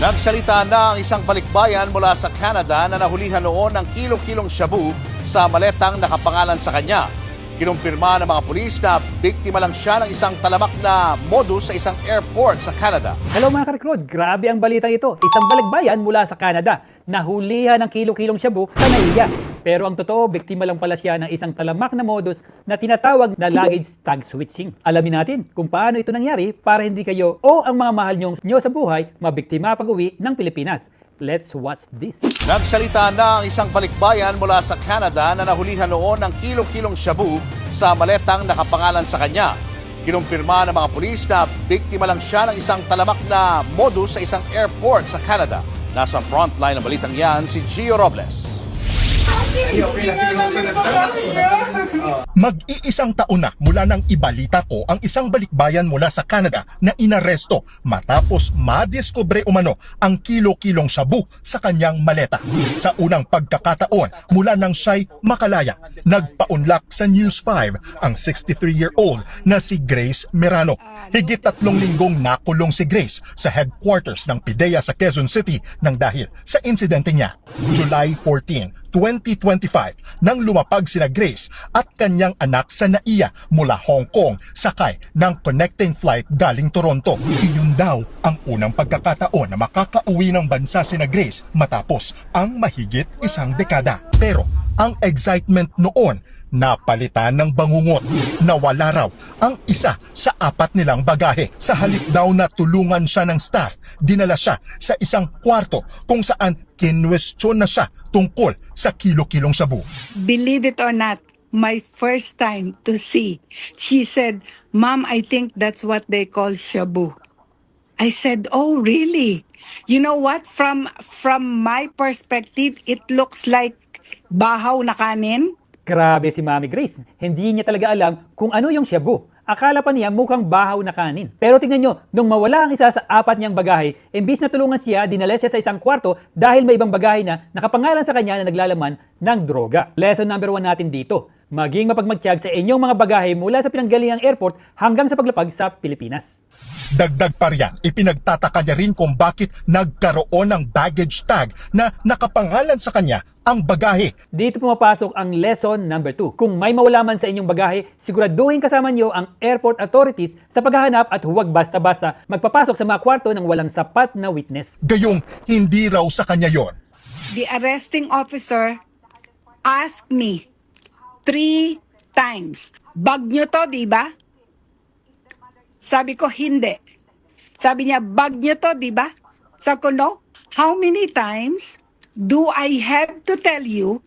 Nagsalita na ang isang balikbayan mula sa Canada na nahulihan noon ng kilo-kilong shabu sa maletang nakapangalan sa kanya. Kinumpirma ng mga pulis na biktima lang siya ng isang talamak na modus sa isang airport sa Canada. Hello mga karikrod, grabe ang balitang ito. Isang balikbayan mula sa Canada, nahulihan ng kilo-kilong shabu sa NAIA. Pero ang totoo, biktima lang pala siya ng isang talamak na modus na tinatawag na luggage tag switching. Alamin natin kung paano ito nangyari para hindi kayo o ang mga mahal nyo sa buhay mabiktima pag-uwi ng Pilipinas. Let's watch this. Nagsalita na ang isang balikbayan mula sa Canada na nahulihan noon ng kilo-kilong shabu sa maletang nakapangalan sa kanya. Kinumpirma ng mga pulis na biktima lang siya ng isang talamak na modus sa isang airport sa Canada. Nasa frontline ng balitang yan si Gio Robles. Mag-iisang taon na mula nang ibalita ko ang isang balikbayan mula sa Canada na inaresto matapos madiskubre umano ang kilo-kilong shabu sa kanyang maleta. Sa unang pagkakataon mula nang siya'y makalaya, nagpaunlak sa News 5 ang 63-year-old na si Grace Merano. Higit 3 linggong nakulong si Grace sa headquarters ng PIDEA sa Quezon City nang dahil sa insidente niya. July 14, 2025 nang lumapag sina Grace at kanyang anak sa NAIA mula Hong Kong sakay ng connecting flight galing Toronto. Iyon daw ang unang pagkakataon na makakauwi ng bansa sina Grace matapos ang mahigit isang dekada. Pero ang excitement noon napalitan ng bangungot. Nawala raw ang isa sa 4 nilang bagahe. Sa halip daw na tulungan siya ng staff, dinala siya sa isang kwarto kung saan kinwestiyon na siya tungkol sa kilo-kilong shabu. Believe it or not, my first time to see, she said, "Mom, I think that's what they call shabu." I said, "Oh, really?" You know what? From my perspective, it looks like bahaw na kanin. Grabe si Mami Grace, hindi niya talaga alam kung ano yung shabu. Akala pa niya mukhang bahaw na kanin. Pero tingnan nyo, nung mawala ang isa sa 4 niyang bagahe, imbis na tulungan siya, dinala siya sa isang kwarto dahil may ibang bagahe na nakapangalan sa kanya na naglalaman ng droga. Lesson number 1 natin dito, maging mapagmatsyag sa inyong mga bagahe mula sa pinanggalingang airport hanggang sa paglapag sa Pilipinas. Dagdag pa riyan, ipinagtataka niya rin kung bakit nagkaroon ng baggage tag na nakapangalan sa kanya ang bagahe. Dito pumapasok ang lesson number 2. Kung may mawala man sa inyong bagahe, siguraduhin kasama nyo ang airport authorities sa paghahanap at huwag basta-basta magpapasok sa mga kwarto ng walang sapat na witness. Gayong hindi raw sa kanya yon. The arresting officer asked me 3 times, "Bag nyo to, di ba?" Sabi ko, "Hindi." Sabi niya, "Bag nyo to, di ba?" Sabi ko, "No." How many times do I have to tell you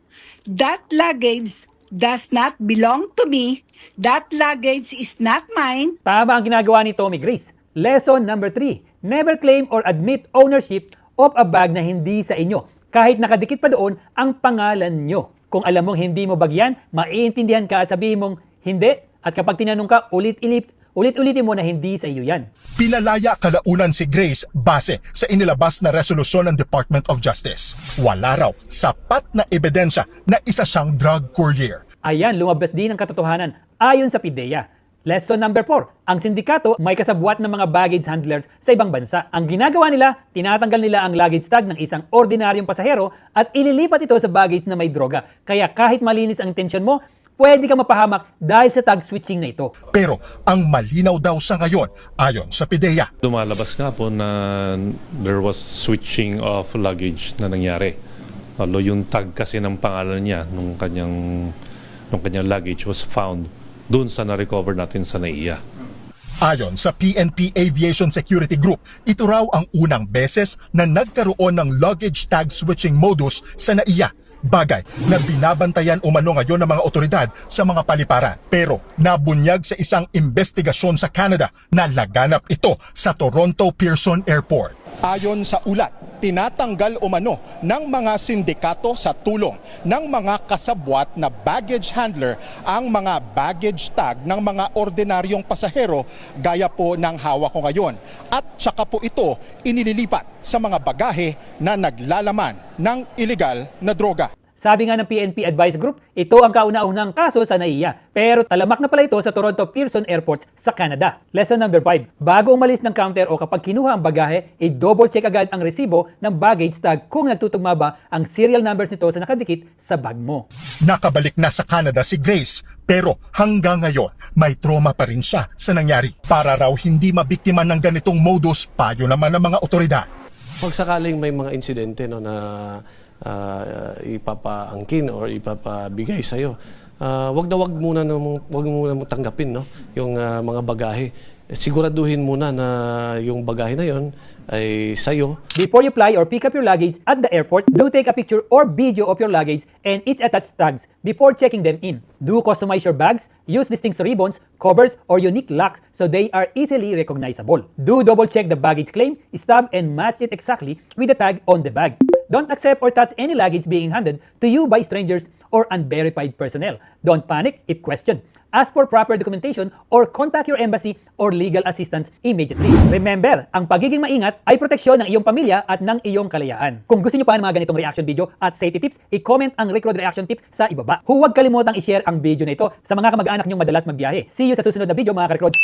that luggage does not belong to me, that luggage is not mine? Tama ang ginagawa ni Tommy Grace. Lesson number 3. Never claim or admit ownership of a bag na hindi sa inyo. Kahit nakadikit pa doon ang pangalan nyo. Kung alam mong hindi mo bag yan, maiintindihan ka at sabihin mong hindi. At kapag tinanong ka, ulit-ulitin mo na hindi sa iyo yan. Pinalaya kalaunan si Grace base sa inilabas na resolusyon ng Department of Justice. Wala raw sapat na ebidensya na isa siyang drug courier. Ayan, lumabas din ang katotohanan ayon sa PIDEA. Lesson number 4. Ang sindikato may kasabwat ng mga baggage handlers sa ibang bansa. Ang ginagawa nila, tinatanggal nila ang luggage tag ng isang ordinaryong pasahero at ililipat ito sa baggage na may droga. Kaya kahit malinis ang intensyon mo, pwede ka mapahamak dahil sa tag switching na ito. Pero ang malinaw daw sa ngayon, ayon sa PIDEA. Lumalabas nga po na there was switching of luggage na nangyari. Although yung tag kasi ng pangalan niya nung kanyang luggage was found doon sa na-recover natin sa NAIA. Ayon sa PNP Aviation Security Group, ito raw ang unang beses na nagkaroon ng luggage tag switching modus sa NAIA. Bagay na binabantayan umano ngayon ng mga otoridad sa mga paliparan. Pero nabunyag sa isang investigasyon sa Canada na laganap ito sa Toronto Pearson Airport. Ayon sa ulat, tinatanggal umano ng mga sindikato sa tulong ng mga kasabwat na baggage handler ang mga baggage tag ng mga ordinaryong pasahero gaya po ng hawak ko ngayon. At saka po ito inililipat sa mga bagahe na naglalaman ng illegal na droga. Sabi nga ng PNP Advice Group, ito ang kauna-unang kaso sa NAIA. Pero talamak na pala ito sa Toronto Pearson Airport sa Canada. Lesson number 5. Bago umalis ng counter o kapag kinuha ang bagahe, i-double check agad ang resibo ng baggage tag kung nagtutugma ba ang serial numbers nito sa nakadikit sa bag mo. Nakabalik na sa Canada si Grace, pero hanggang ngayon may trauma pa rin siya sa nangyari. Para raw hindi mabiktima ng ganitong modus, payo naman ng mga otoridad. Pag sakaling may mga insidente no, na ipapaangkin or ipapabigay sa'yo, wag muna mong tanggapin no, yung mga bagahe. Siguraduhin muna na yung bagahe na yon ay sa'yo. Before you fly or pick up your luggage at the airport, do take a picture or video of your luggage and its attached tags before checking them in. Do customize your bags, use distinct ribbons, covers, or unique lock so they are easily recognizable. Do double check the baggage claim, stub, and match it exactly with the tag on the bag. Don't accept or touch any luggage being handed to you by strangers or unverified personnel. Don't panic if questioned. Ask for proper documentation or contact your embassy or legal assistance immediately. Remember, ang pagiging maingat ay proteksyon ng iyong pamilya at ng iyong kalayaan. Kung gusto niyo pa ng mga ganitong reaction video at safety tips, i-comment ang Rick Rod reaction tip sa ibaba. Huwag kalimutang i-share ang video na ito sa mga kamag-anak niyong madalas magbiyahe. See you sa susunod na video mga ka-Rick Rod.